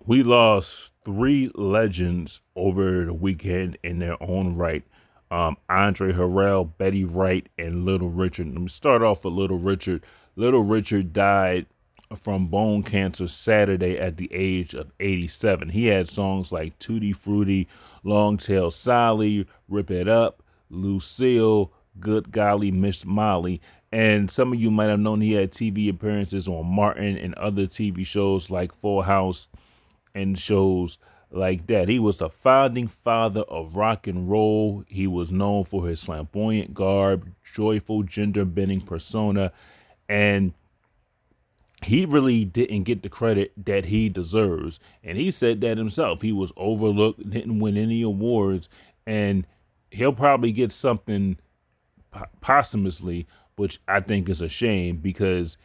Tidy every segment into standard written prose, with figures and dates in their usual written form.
We lost three legends over the weekend in their own right. Andre Harrell, Betty Wright, and Little Richard. Let me start off with Little Richard. Little Richard died from bone cancer Saturday at the age of 87. He had songs like Tutti Frutti, Long Tail Sally, Rip It Up, Lucille, Good Golly, Miss Molly. And some of you might have known he had TV appearances on Martin and other TV shows like Full House and shows like that. He was the founding father of rock and roll. He was known for his flamboyant garb, joyful gender bending persona, and he really didn't get the credit that he deserves. And he said that himself. He was overlooked, didn't win any awards, and he'll probably get something posthumously, which I think is a shame because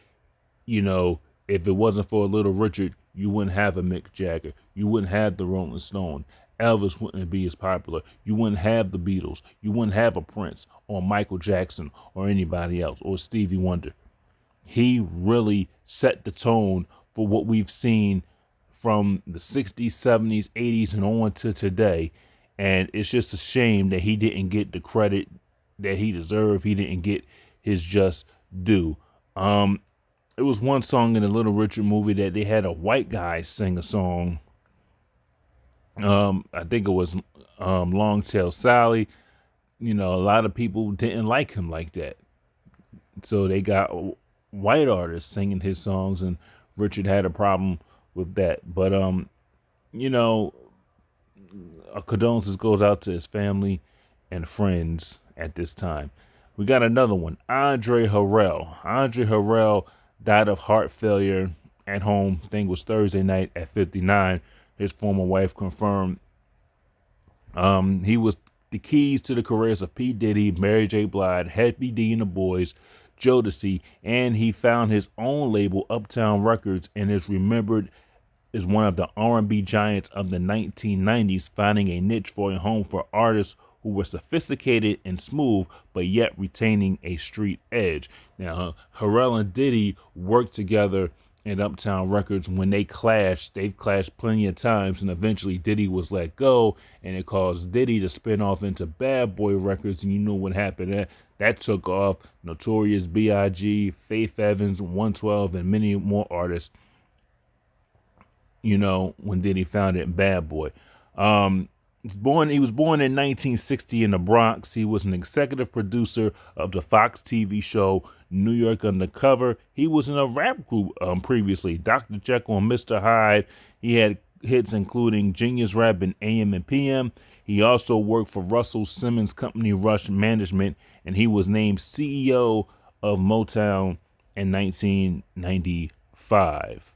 you know, if it wasn't for Little Richard, you wouldn't have a Mick Jagger. You wouldn't have the Rolling Stone. Elvis wouldn't be as popular. You wouldn't have the Beatles. You wouldn't have a Prince or Michael Jackson or anybody else or Stevie Wonder. He really set the tone for what we've seen from the 60s, 70s, 80s, and on to today. And it's just a shame that he didn't get the credit that he deserved. He didn't get his just due. It was one song in the Little Richard movie that they had a white guy sing a song. I think it was Long Tail Sally. You know, a lot of people didn't like him like that. So they got white artists singing his songs, and Richard had a problem with that. But, you know, our condolences goes out to his family and friends at this time. We got another one, Andre Harrell. Andre Harrell died of heart failure at home. I think it was Thursday night at 59. His former wife confirmed. He was the keys to the careers of P. Diddy, Mary J. Blige, Heavy D and the Boys, Jodeci, and he found his own label, Uptown Records, and is remembered as one of the R&B giants of the 1990s, finding a niche for a home for artists who were sophisticated and smooth, but yet retaining a street edge. Now, Harrell and Diddy worked together at Uptown Records. When they clashed, they've clashed plenty of times, and eventually Diddy was let go, and it caused Diddy to spin off into Bad Boy Records, and you know what happened. That took off. Notorious B.I.G., Faith Evans, 112, and many more artists, you know, when Diddy founded Bad Boy. He was born in 1960 in the Bronx. He was an executive producer of the Fox TV show New York Undercover. He was in a rap group previously, Dr. Jekyll and Mr. Hyde. He had hits including Genius Rap and AM and PM. He also worked for Russell Simmons' company Rush Management, and he was named CEO of Motown in 1995.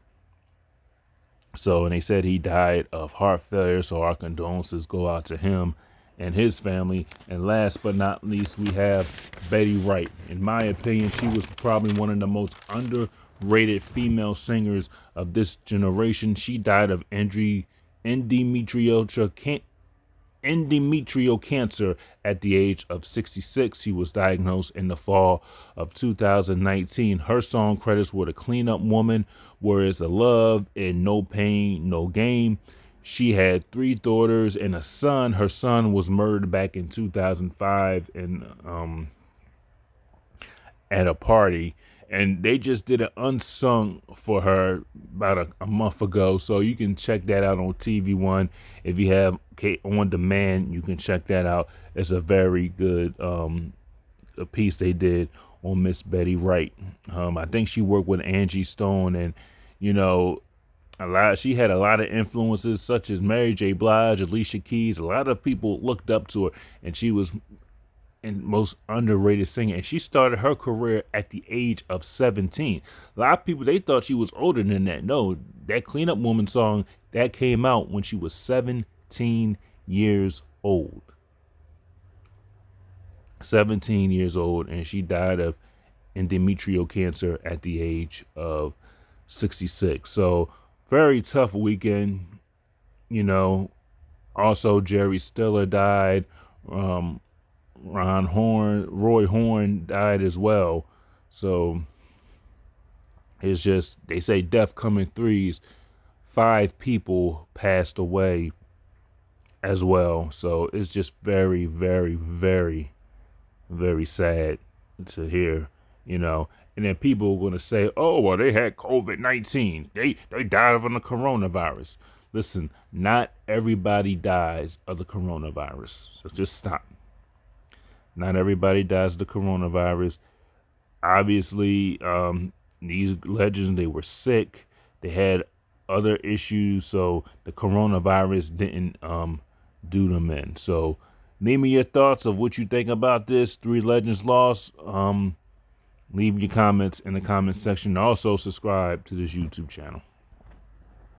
So, and they said he died of heart failure. So our condolences go out to him and his family. And last but not least, we have Betty Wright. In my opinion, she was probably one of the most underrated female singers of this generation. She died of endometrial cancer at the age of 66. She was diagnosed in the fall of 2019. Her song credits were The Cleanup Woman, Where Is the Love, and No Pain, No Gain. She had three daughters and a son. Her son was murdered back in 2005 at a party, and they just did an unsung for her about a month ago. So you can check that out on TV One. If you have on demand, you can check that out. It's a very good a piece they did on Miss Betty Wright. I think she worked with Angie Stone, and you know, she had a lot of influences such as Mary J. Blige, Alicia Keys. A lot of people looked up to her, and she was and most underrated singer. And she started her career at the age of 17. A lot of people, they thought she was older than that. No, that Cleanup Woman song, that came out when she was 17 years old. 17 years old, and she died of endometrial cancer at the age of 66. So, very tough weekend. You know, also Jerry Stiller died. Roy Horn died as well. So it's just, they say death come in threes. 5 people passed away as well. So it's just very, very, very, very sad to hear, you know. And then people are going to say, "Oh, well, they had COVID-19. They died of the coronavirus." Listen, not everybody dies of the coronavirus. So just stop. Not everybody dies of the coronavirus. Obviously, these legends, they were sick. They had other issues, so the coronavirus didn't do them in. So leave me your thoughts of what you think about this Three Legends loss. Leave your comments in the comment section. Also subscribe to this YouTube channel.